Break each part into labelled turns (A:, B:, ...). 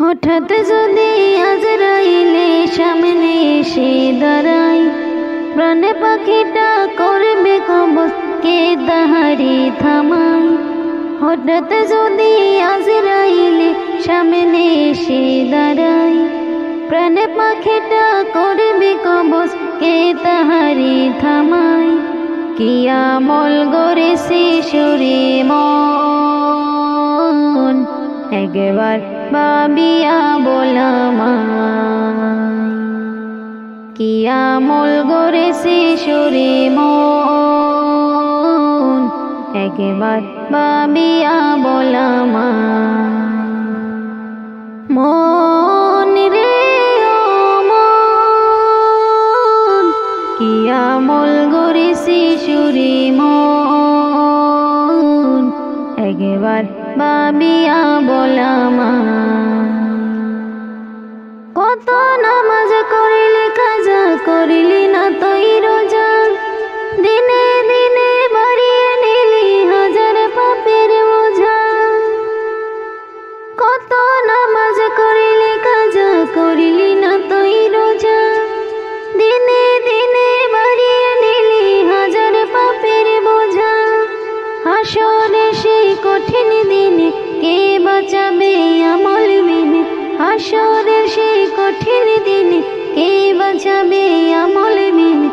A: হঠাৎ যদি আজরাইলে সামনে এসে দাঁড়ায়, প্রাণে পাখিটা করবে কবজ, কে তাহারে থামায়। হঠাৎ যদি আজরাইলে সামনে এসে দাঁড়ায়, প্রাণে পাখিটা করবে কবজ, কে তাহারে থামায়। কি আমল গড়েছে সুরে মন, একবার ভাবিয়া বলামায়। কি আমল গড়েছে সুরে মন, একবার ভাবিয়া বলামায়। মন রে ও মন, কি আমল গড়েছে সুরে মন, একবার ভাবিয়া বলামায়। কত নামাজ করিলি কাজা করিলি না তুই রোজা, দিনে দিনে বাড়িয়ে নিলি হাজার পাপের বোঝা। কত নামাজ করিলি কাজা করিলি না তুই রোজা, দিনে দিনে বাড়িয়ে নিলি হাজার পাপের বোঝা। হাসরে সেই কঠিন দিনে কে বাঁচাবে আমল বিনে, হাসরে সেই কঠিন দিনে কে বাঁচাবে আমল বিনে।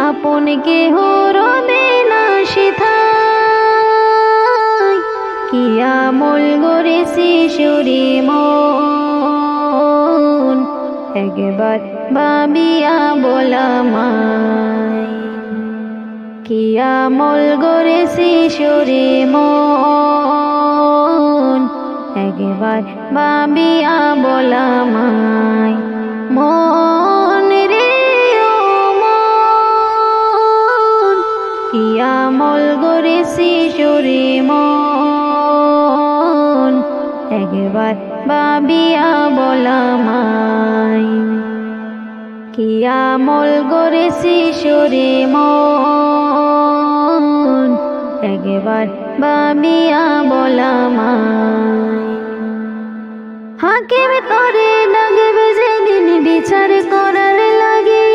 A: আপন কেহ রবে না সেথায়, কি আমল গড়েছে সুরে মন, একবার ভাবিয়া বলামায়। কি আমল গড়েছে সুরে মন, একবার ভাবিয়া বলামায়। মন রে ও মন, কি আমল গড়েছে সুরে মন, একবার ভাবিয়া বলামায়। কি আমল গড়েছে সুরে মন, একবার ভাবিয়া বলামায়। হাকিম তোরে ডাকবে যেদিন বিচার করার লাগে,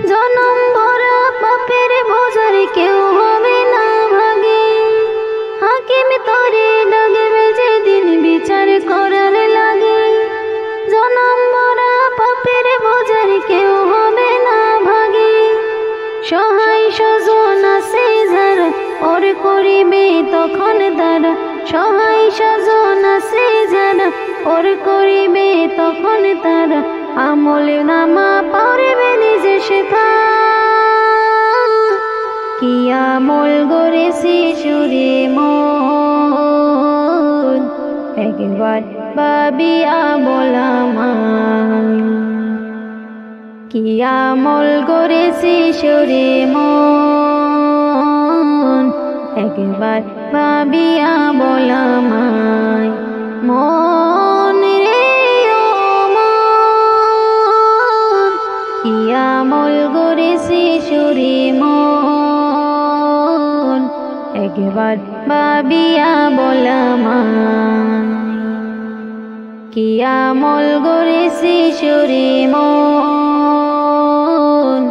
A: জনম ভরা পাপের বোঝার কেউ হবে না ভাগে। হাকিম তোরে ডাকবে যেদিন বিচার করার লাগে, জনম ভরা পাপের বোঝার কেউ হবে না ভাগে। সহায় স্বজন আছে যারা ওর করিবে তখন তারা, সহায় স্বজন আছে যারা ওর করিবে তখন তারা। আমল নামা পড়বে নিজে শেখা, কি আমল গড়েছে সুরে মন, একবার ভাবিয়া বলামায়। কি আমল গড়েছে সুরে মন, একবার ভাবিয়া বলামায়। মন রে ও মন, কি আমল গড়েছে সুরে মন, একবার ভাবিয়া বলামায়। কি আমল গড়েছে সুরে মন,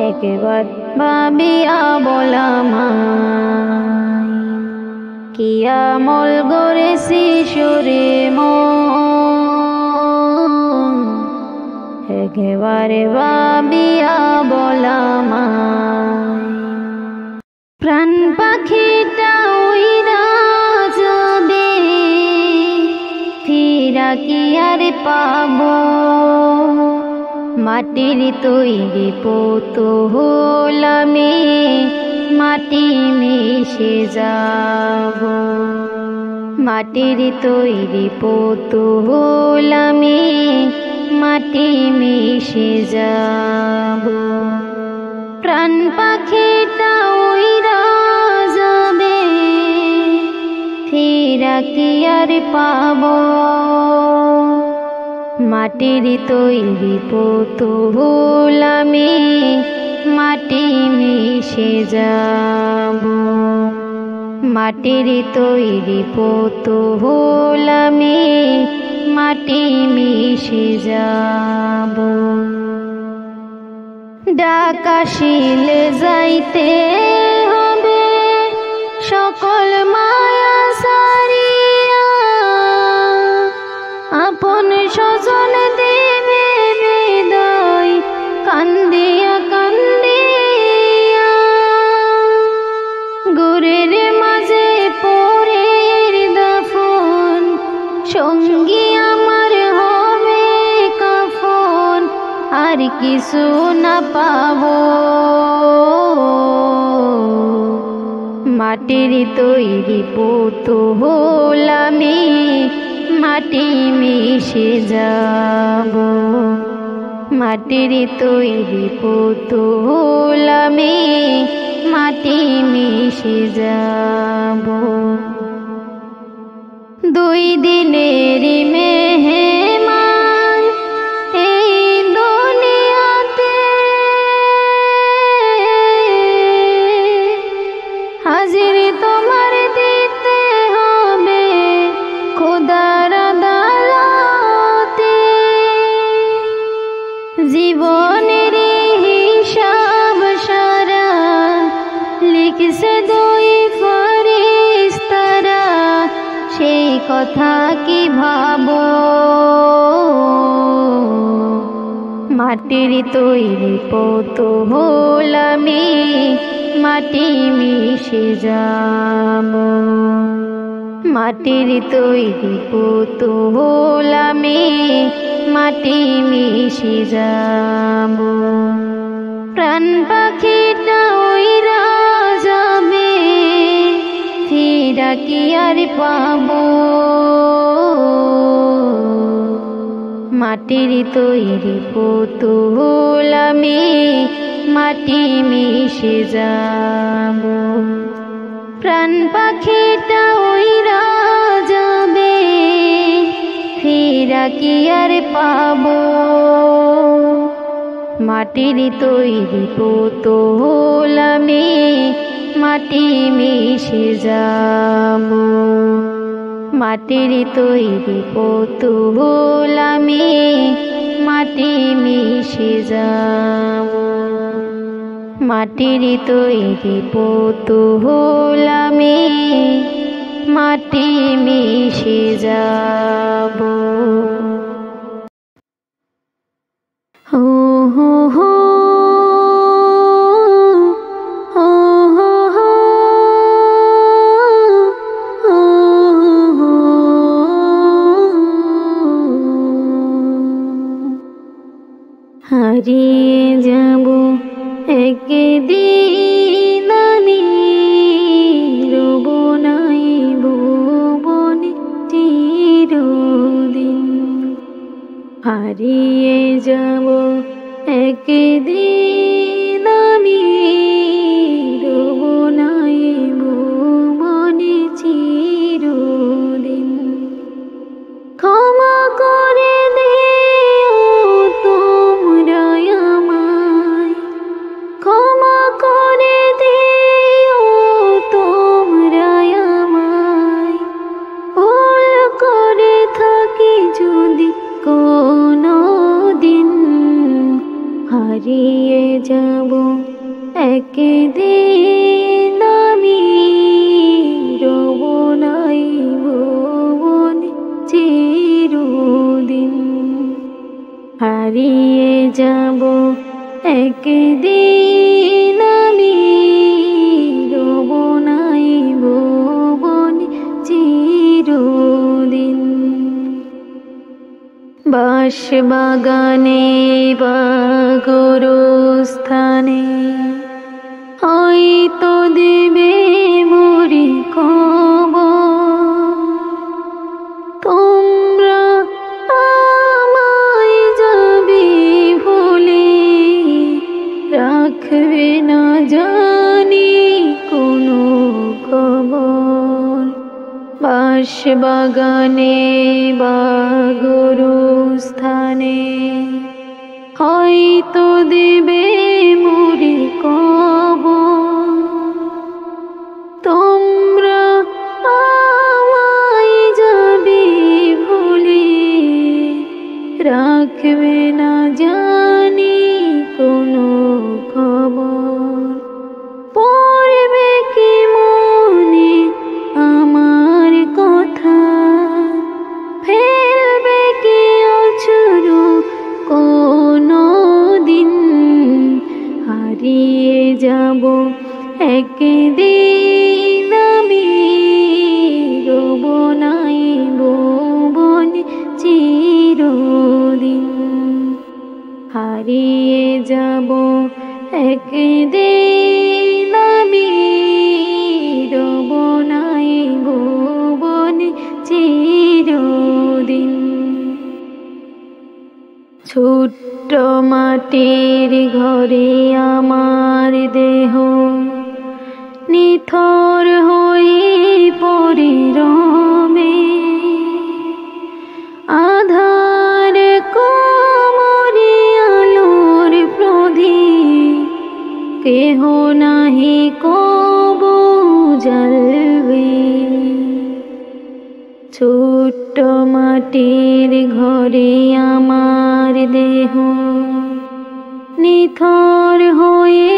A: একবার ভাবিয়া বলামায়। কি আমল গড়েছে সুরে মন, একবারে ভাবিয়া বলামায়। প্রাণ পাখিটা উইরা যাবে, ফিরা কি আর পাবো, মাটির তৈরি পুতুল আমি মাটি মিশে যাব। মাটির তৈরি পুতুল আমি মাটি মিশে যাব। প্রাণ পাখিটা উইরা যাবে, ফিরা কি আর পাবো, মাটির তৈরি পুতুল আমি মাটি মিশে যাব। মাটির তৈরি পুতুল আমি মাটি মাটি মিশে যাব। ডাক আসিলে যাইতে হবে সকল মায়া সারিয়া, আপন স্বজন দেবে হৃদয় কান্দিয়া কান্দিয়া। গুরের মাঝে পড়ে দাফন, সঙ্গী আমার হবে কাফন, আর কিছু না পাবো। মাটির তৈরি পুতুল আমি, মাটি মিশে যাব। মাটির তৈরি পুতুল আমি, মাটি মিশে যাব। দুই দিনের মেহমান এই দুনিয়াতে, হাজির তোমার দিতে হবে খোদার আদালতে। জীবনের হিসাব সারা লিখছে দুই ফেরেশতারা, সেই কথা কি ভাবো। মাটির তৈরি পুতুল আমি, মাটি মিশে যাব। মাটির তৈরি পুতুল আমি, মাটি মিশে যাব। প্রাণ পাখিটা উইরা যাবে, ফিরা কি আর পাবো। মাটির তৈরি পুতুল আমি, মাটি মিশে যাব। প্রাণ পাখিটা উইরা যাবে, ফিরা কি আর পাবো। মাটির তৈরি পুতুল আমি, মাটি মিশে যাব। মাটির তৈরি পুতুল আমি, মাটি মিশে যাব। মাটির তৈরি পুতুল আমি, মাটি মিশে যাব। হো হো হো হারিয়ে যাব একদিন আমি, রব নাই ভুবনে চিরদিন। হারিয়ে যাব একদিন আমি, রব নাই ভুবনে চিরদিন। ক্ষমা করে দিও তোমরা আমায়, ক্ষমা করে দিও তোমরা আমায়। ভুল করে থাকি যদি কোনো দিন, হারিয়ে যাব একদিন আমি, রব নাই ভুবনে চিরদিন। হারিয়ে যাব একদিন আমি, রব নাই ভুবনে চিরদিন। বাঁশবাগানে বা গোরস্থানে হয়তো দেবে মরি কবর। তোমরা আমায় যাবে ভুলে, রাখবে না জানি কোনো খবর। বাঁশবাগানে বা গোরস্থানে হয়তো দেবে মরি কবর। তোমরা আমায় যাবে ভুলে, রাখবে না জানি কোনো খবর, পড়বে কি মনে আমার কথা, ফেলবে কি অঝোর কোনো দিন, হারিয়ে যাব একদিন আমি, রব নাই ভুবনে চিরদিন, হারিয়ে যাব একদিন আমি, রব নাই ভুবনে চিরদিন। ছোট্ট মাটির ঘরে আমার দেহ নিথর হয়ে পড়ে রবে, আধার কোমরে আলোর প্রদীপ কেহ নাহি কবু জ্বালবে। ছোট্ট মাটির ঘরে আমার দেহ নিথর হয়ে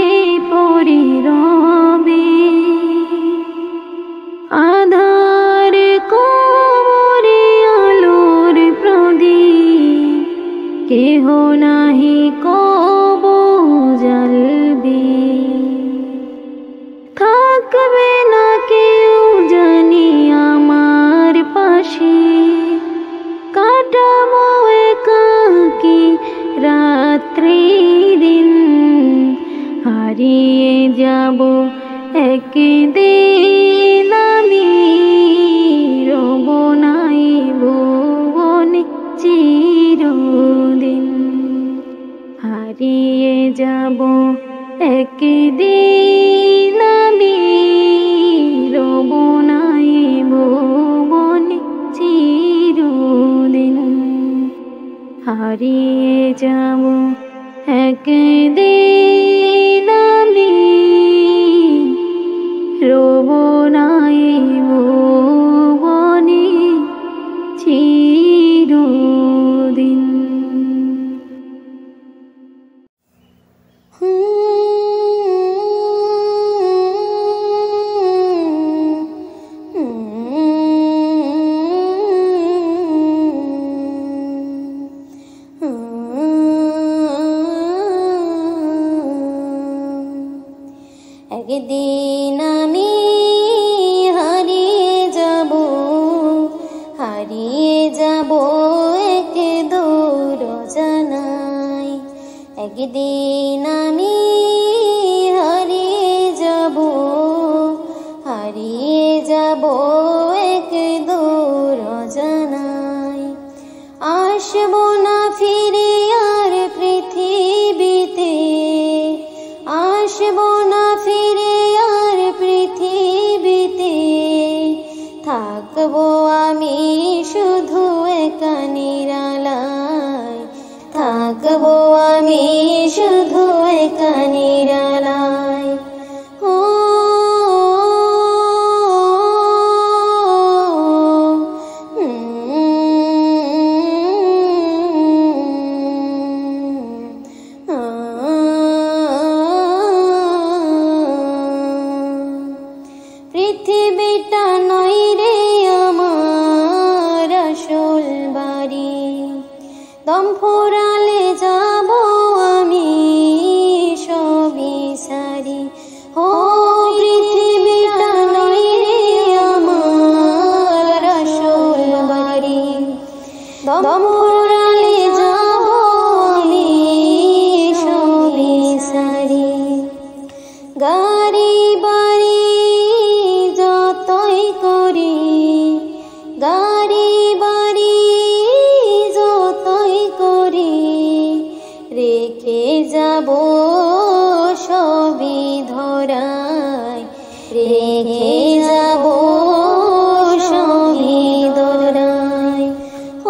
A: পড়ে রবে, আধার কোমরে আলোর প্রদীপ কেহ নাহি কবু জ্বালবে। থাকবে না কেউ জানি আমার পাশে, কাটাবো একাকী রাত্রি দিন, হারিয়ে যাব একদিন আমি, রব নাই ভুবনে চিরদিন, হারিয়ে যাব একদিন আমি, রব নাই ভুবনে চিরদিন, হারিয়ে যাব একদিন আমি, রব নাই ভুবনে চিরদিন।
B: একদিন আমি হারিয়ে যাব এক দূর জানাই, একদিন আমি হারিয়ে যাব এক দূর জানাই, আসবো না ফিরে আর পৃথিবীতে, আসবো না ফিরে আর পৃথিবীতে, থাকবো আমি শুধু একা নিরালায়, থাকবো আমি শুধু একা নিরালায়। ও পৃথিবীটা নয় রে আমার আসল বাড়ি, দম ফুরালে যাব আমি সবই সারি। ও পৃথিবীটা নয় রে আমার আসল বাড়ি, দম ফুরালে যাব আমি সবই সারি। গাড়ি বাড়ি যতই করি, গাড়ি বাড়ি যতই করি, রেখে যাব সবই ধরায়, রেখে যাব সবই ধরায়। ও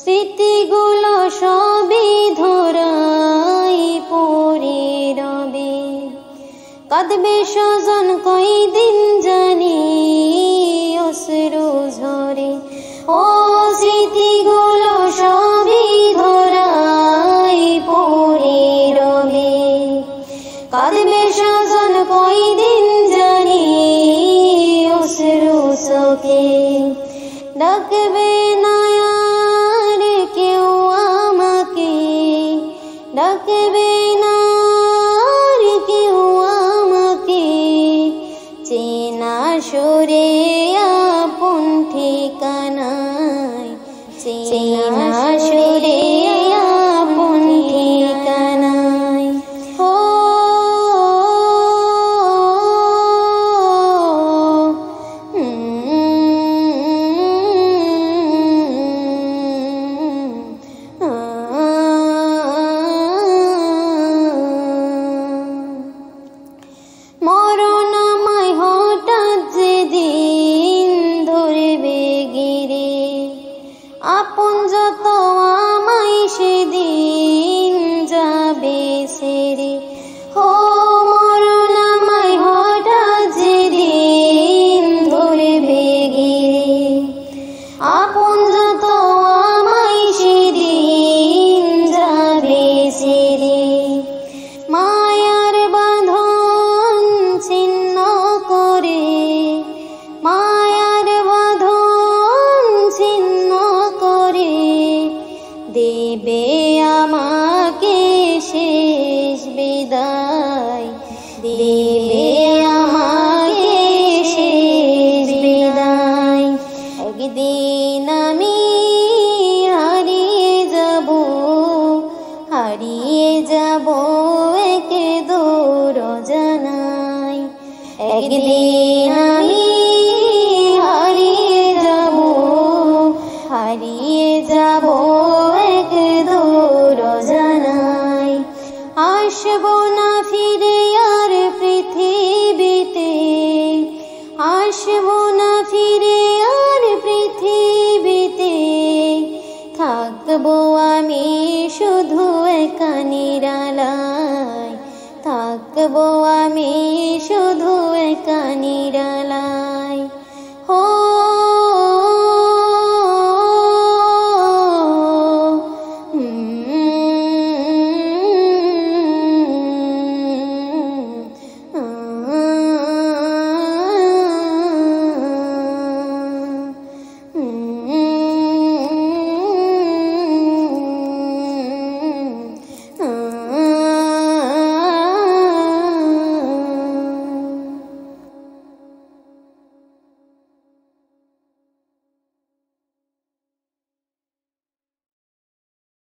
B: স্মৃতি সবই ধরাই পড়ে রবে। কাঁদবে স্বজন কয়দিন জানি অশ্রু ঝরে, ও স্মৃতিগুলো সবই ধরাই পড়ে রবে। কাঁদবে স্বজন কয়দিন জানি অশ্রু চোখে, ডাকবে না আর কেউ আমাকে, ডাকবে না আর কেউ আমাকে, চেনা সুরে আপন ঠিকানায়, চেনা সুরে আপন ঠিকানায়। ও মরণ আমায় হঠাৎ যেদিন ধরবে গিরে, আপন যত আমায় সেদিন যাবে সেরে। ও মরণ আমায় হঠাৎ যেদিন ধরবে গিরে, আপন যত আমায় সেদিন যাবে সেরে। মায়ার বাঁধন ছিন্ন করে, মায়ার বাঁধন ছিন্ন করে, দেবে আমাকে শেষ বিদায়, দেবে আমাকে শেষ বিদায়। একদিন আমি হারিয়ে যাব, হারিয়ে যাব একে দূর জানাই। একদিন আমি হারিয়ে যাব, হারিয়ে যাব একে দূর জানাই। আসবো না ফিরে আর পৃথিবীতে, আসবো না ফিরে আর পৃথিবীতে, থাকবো আমি শুধু একা নিরালায়, থাকবো আমি শুধু একা নিরালায়। ও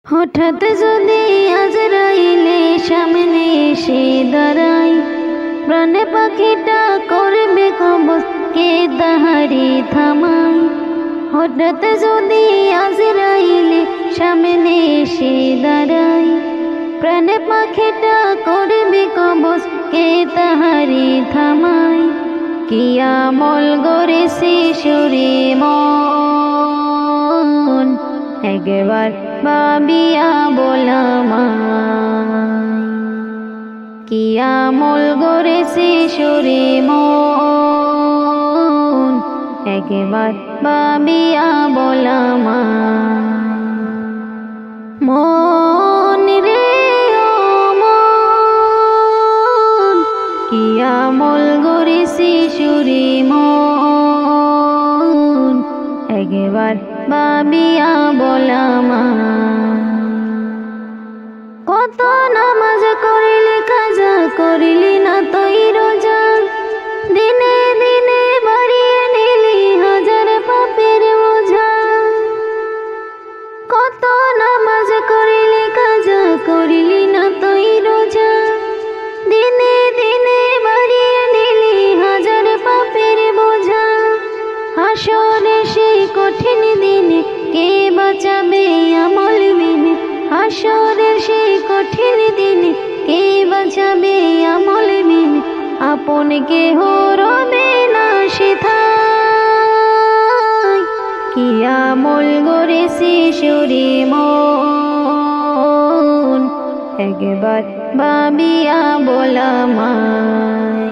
A: হঠাৎ যদি আজরাইলে সামনে এসে দাঁড়ায়, প্রাণে পাখিটা করবে কবজ কে তাহারি থামায়। হঠাৎ যদি আজরাইলে সামনে এসে দাঁড়ায়, প্রাণে পাখিটা করবে কবজ কে তাহারি থামায়। কি আমল গড়েছে সুরে মন, একবার ভাবিয়া বলামায়। কি আমল গড়েছে সুরে মন, একবার ভাবিয়া বলামায়। মন রে ও মন, কি আমল গড়েছে সুরে মন, একবার ভাবিয়া বলামায়। কত নামাজ করিলি কাজা করিলি না তুই রোজা, দিনে দিনে বাড়িয়ে নিলি হাজার পাপের বোঝা। কত নামাজ করিলি কাজা করিলি না তুই রোজা, দিনে দিনে বাড়িয়ে নিলি হাজার পাপের বোঝা। হাসরে সেই কঠিন দিনে কে বাঁচাবে আমল বিনে, হাসরের সেই কঠিন দিনে কে বাঁচাবে আমল বিনে। আপন কেহ রবে না সেথায়, কি আমল গড়েছে সুরে মন, একবার ভাবিয়া বলামাই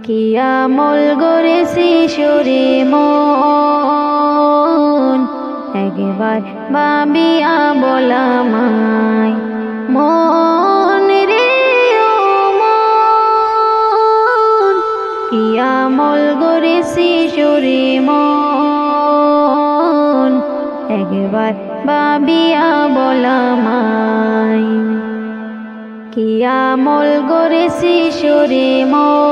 A: কি আমল গড়েছি সুরে মন একবার ভাবিয়া বলামাই মন রে ও মন কি আমল গড়েছি সুরে মন একবার ভাবিয়া বলামাই কি আমল গড়েছি সুরে মন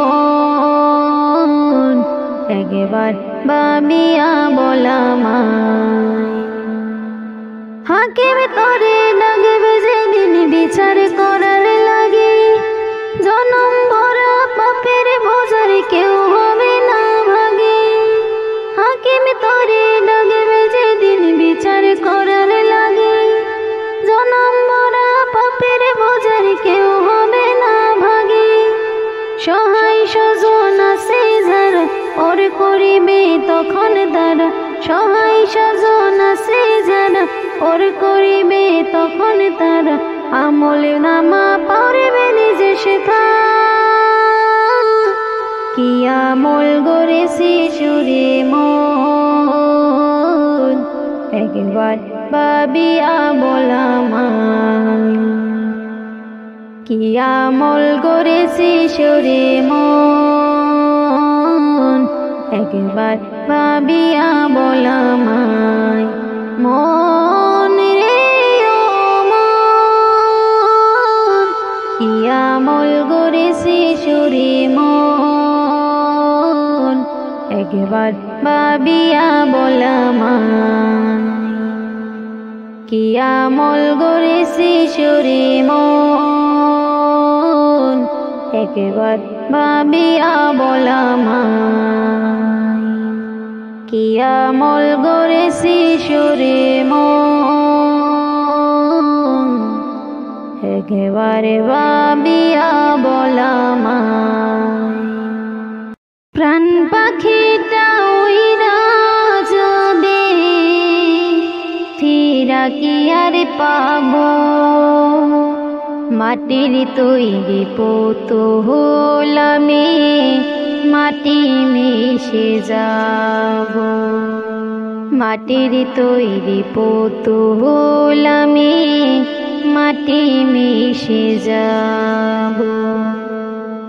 A: একবার ভাবিয়া বলামাই হাকিম তোরে ডাকবে যেদিন বিচার করার লাগে জনম ভরা পাপের বোঝার কেউ হবে না ভাগে হাকিম তোরে ডাকবে যেদিন বিচার করার লাগে জনম ভরা পাপের বোঝার কেউ হবে না ভাগে সহায় স্বজন আছে যারা ওর করিবে তখন তারা সহায় স্বজন আছে যারা ওর করিবে তখন তারা আমল নামা পারবে নিজে শেখা কি আমল গড়েছি সুরে মন একবার ভাবিয়া বলামাই কি আমল গড়েছি সুরে মন একবার ভাবিয়া বলামাই মন রে ও মন কি আমল গড়েছি সুরে মন একবার ভাবিয়া বলামাই কি আমল গড়েছি সুরে মন একবার ভাবিয়া বলামাই কি আমল গড়েছি সুরে মন একবারে ভাবিয়া বলামাই প্রাণ পাখিটা উইরা যাবে ফিরা কি আর পাবো মাটির তৈরি পুতুল আমি মাটি মিশে যাব মাটির তৈরি পুতুল আমি মাটি মিশে যাব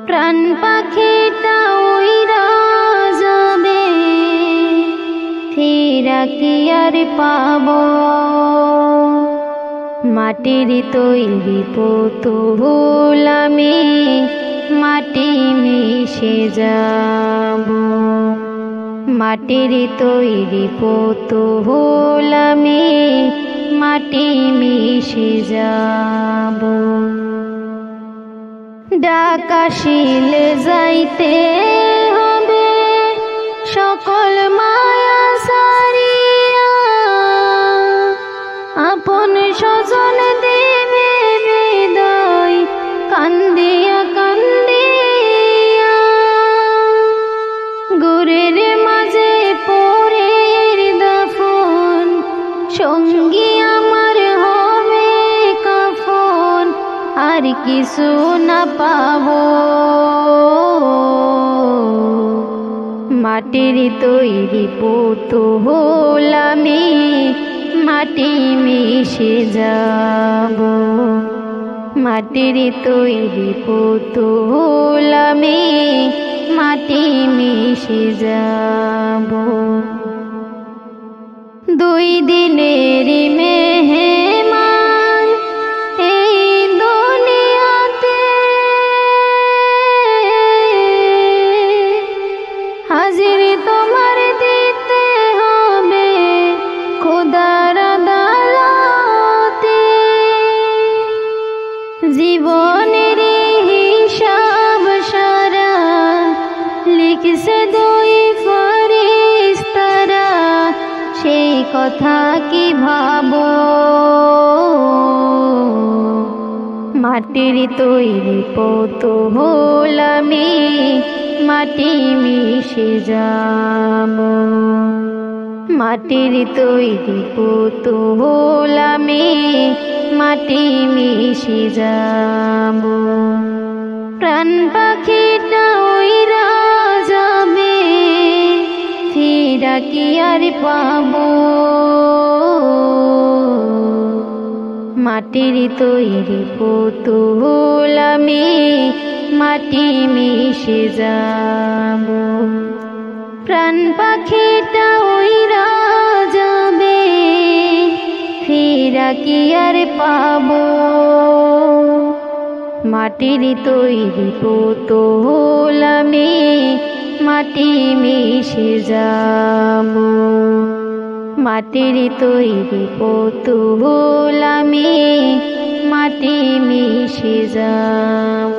A: প্রাণ পাখিটা উইরা যাবে ফিরা কি আর পাবো মাটির তৈরি পুতুল আমি মাটি মিশে যাব মাটির তৈরি পুতুল আমি মাটি মিশে যাব ডাকাশিলে যাইতে হবে সকল মায়া সারিয়া আপন স্বজন দেবে হৃদয় কান্দিয়া কান্দিয়া গুরের মাঝে পড়ে দাফন সঙ্গী আমার হবে কাফন আর কিছু না পাবো মাটির তৈরি পুতুল আমি মাটি মিশে যাব মাটির তৈরি পুতুল আমি মাটি মিশে যাব দুই দিনের মেহমান এই দুনিয়াতে হাজির তোমার দিতে হবে খোদার আদালতে জীবনের হিসাব সারা লিখছে দুই ফেরেশতারা সেই কথা কি ভাবো মাটির তৈরি পুতুল আমি মাটি মিশে যাব মাটির তৈরি পুতুল আমি মাটি মিশে যাব। প্রাণ পাখিটা উইরা যাবে, ফিরা কি আর পাবো? মাটির তৈরি পুতুল আমি, মাটি মিশে যাব। প্রাণ পাখিটা উইরা যাবে, ফিরা কি আর পাবো? মাটির তৈরি পুতুল আমি, মাটি মিশে যাব। মাটির তৈরি পুতুল আমি, মাটি মিশে যাব।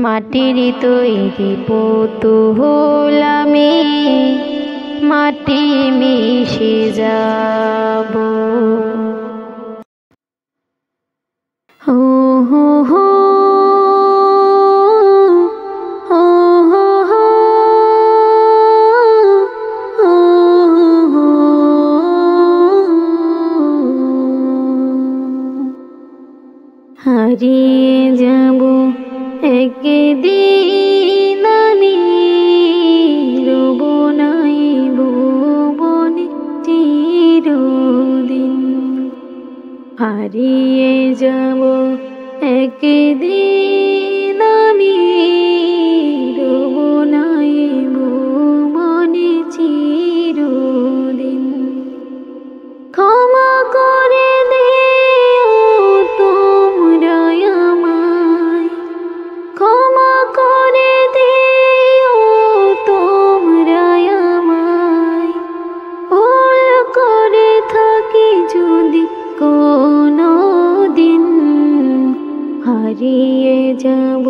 A: মাটির তৈরি পুতুল আমি, মাটি মিশে যাব। হো হো হো হারিয়ে যাব একদিন আমি, রব নাই ভুবনে চিরদিন। হারিয়ে যাব একদিন আমি, রব নাই ভুবনে চিরদিন। ক্ষমা করে দিও তোমরা আমায়, ক্ষমা করে দিও তোমরা আমায়। ভুল করে থাকি যদি কোনো দিন, হারিয়ে যাব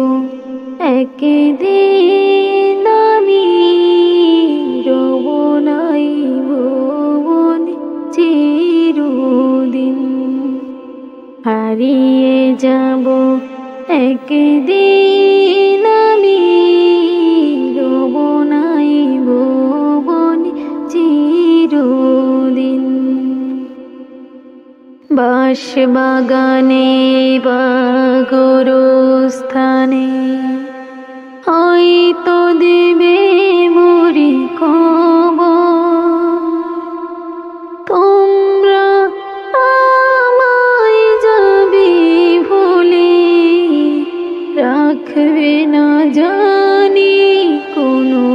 A: একদিন আমি, রব নাই ভুবনে চিরদিন। হারিয়ে যাব একদিন আমি, রব নাই ভুবনে চিরদিন। বাঁশবাগানে বা গোরস্থানে হয়তো দেবে মরি কবর। তোমরা আমায় যাবে ভুলে, রাখবে না জানি কোনো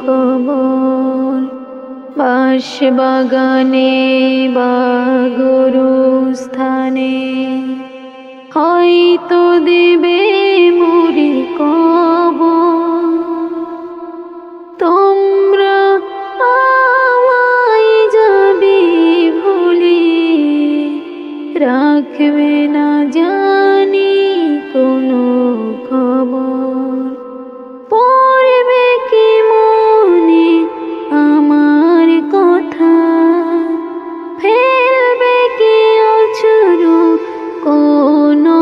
A: খবর। বাঁশবাগানে বা গোরস্থানে হয়তো দেবে মরি কবর। তোমরা আমায় যাবে ভুলে, রাখবে না জানি কোনো খবর। পড়বে কি মনে আমার কথা, ফেলবে কি অঝোর কোনো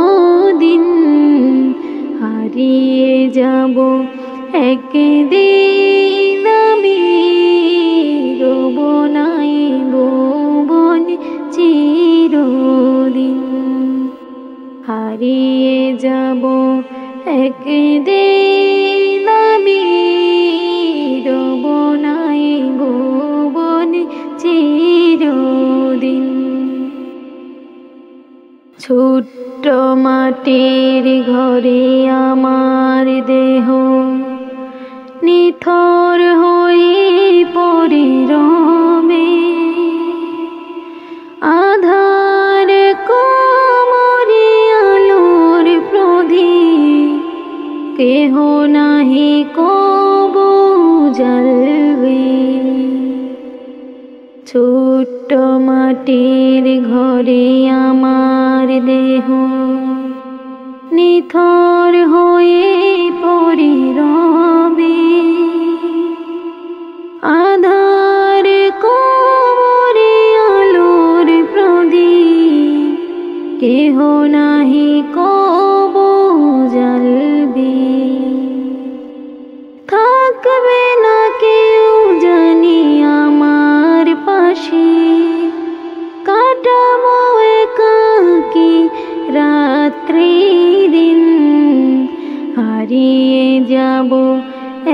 A: দিন। হারিয়ে যাব একদিন আমি, রব নাই ভুবনে চিরদিন। হারিয়ে যাব একদিন আমি, রব নাই ভুবনে চিরদিন। ছোট্ট মাটির ঘরে আমার দেহ, নিথর হয়ে পড়ে রবে। আধার কোমরে আলোর প্রদীপ, কেহ নাহি কবু জ্বালবে। ছোট্ট মাটির ঘরে আমার দেহ, নিথর হয়ে পড়ে রবে। আধার কোমরে আলোর প্রদীপ, কেহ নাহি কবু জ্বালবে। থাকবে না কেউ জানি আমার পাশে, কাটাবো একা কি রাত্রি দিন, হারিয়ে যাব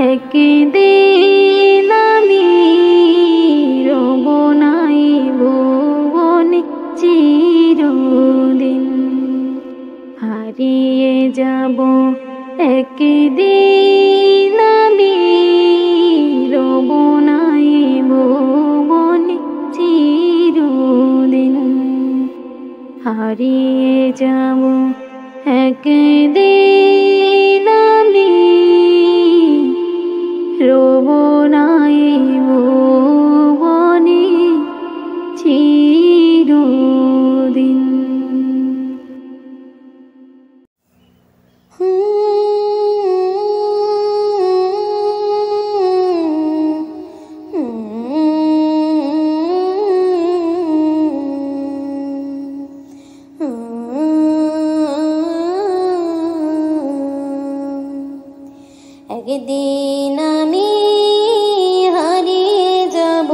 A: একদিন আমি, রব নাই ভুবনে চিরদিন। হারিয়ে যাব একদিন আমি, রব নাই ভুবনে চিরদিন। হারিয়ে যাব একদিন আমি, রব নাই ভুবনে চিরদিন।
B: একদিন আমি হারিয়ে যাব,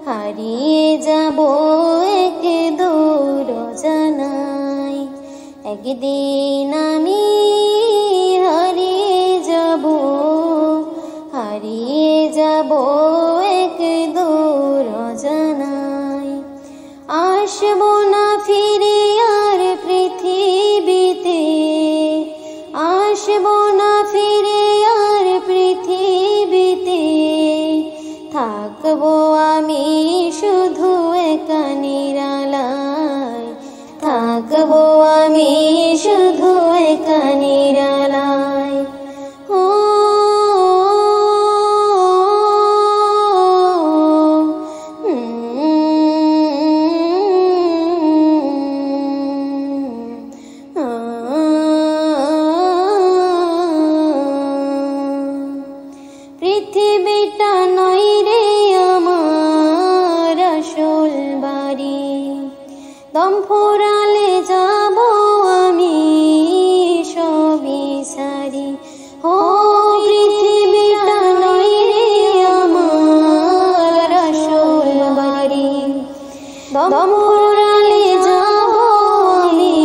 B: হারিয়ে যাব এক দূর জানায়। একদিন আমি হারিয়ে যাব, হারিয়ে যাব এক দূর জানায়। আসব না ফিরে আর পৃথিবীতে, আসব না ফিরে আর পৃথিবীতে, থাকবো আমি শুধু একা নিরালায়, থাকবো আমি শুধু একা নিরালায়। ও পৃথিবীটা নয় রে আমার আসল বাড়ি, দম ফুরালে যাব আমি সবই সারি। ও পৃথিবীটা নয় রে আমার আসল বাড়ি, দম ফুরালে যাব আমি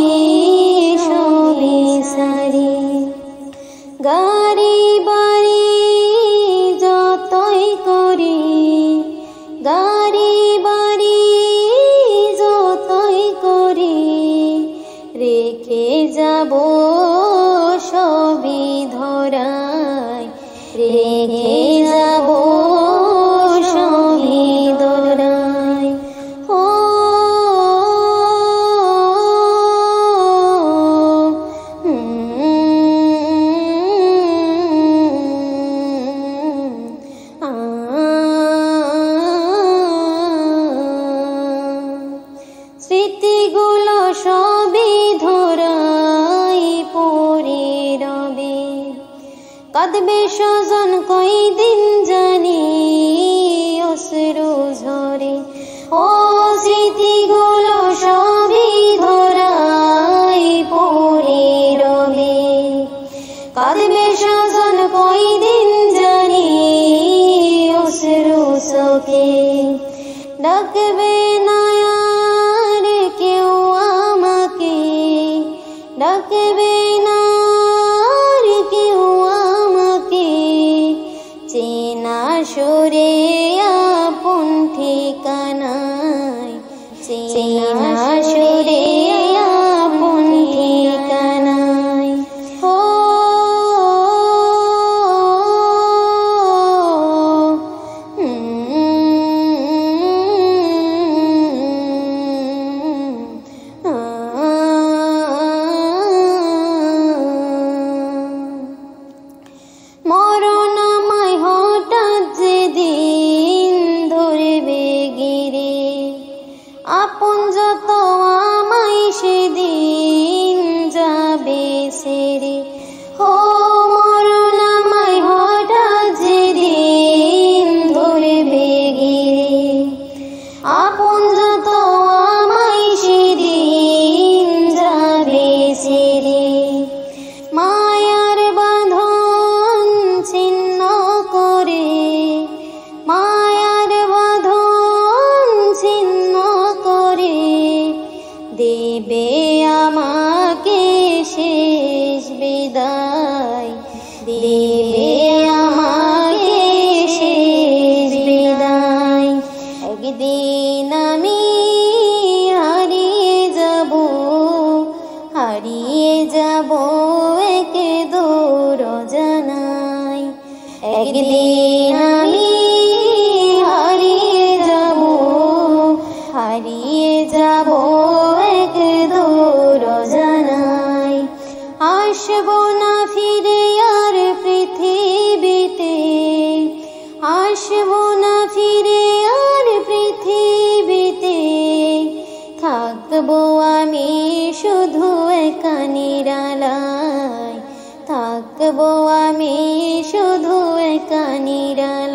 B: সবই সারি। গাড়ি বাড়ি যতই করি, গাড়ি বাড়ি যতই করি, রেখে যাব সবই ধরায়, রেখে যাব সবই ধরায়। ও স্মৃতিগুলো সবই ধরাই পড়ে রবে, কাঁদবে স্বজন কয়দিন জানি অশ্রু ঝরে। ও স্মৃতিগুলো সবই ধরাই পড়ে রবে, কাঁদবে স্বজন কয়দিন জানি অশ্রু চোখে। ডাকবে না আর কেউ আমাকে, ডাকবে না আর কেউ আমাকে, চেনা সুরে আপন ঠিকানায়, চেনা সুরে আপন ঠিকানায়। ও মরণ আমায় হঠাৎ যেদিন ধরবে গিরে, আপন যত আমায় সেদিন যাবে সেরে। ও মরণ আমায় হঠাৎ যেদিন ধরবে গিরে, আপন যত আমায় সেদিন যাবে সেরে। মায়ার বাঁধন ছিন্ন করে, মায়ার বাঁধন ছিন্ন করে, দেব একদিন আমি হারিয়ে যাব এক দূর জানাই একদিন আমি হারিয়ে যাব এক দূর জানাই আসবো না ফিরে আর পৃথিবীতে আসবো না ফিরে আর পৃথিবীতে থাকবো আমি শুধু একা নিরালায় থাকবো আমি শুধু একা নিরালায়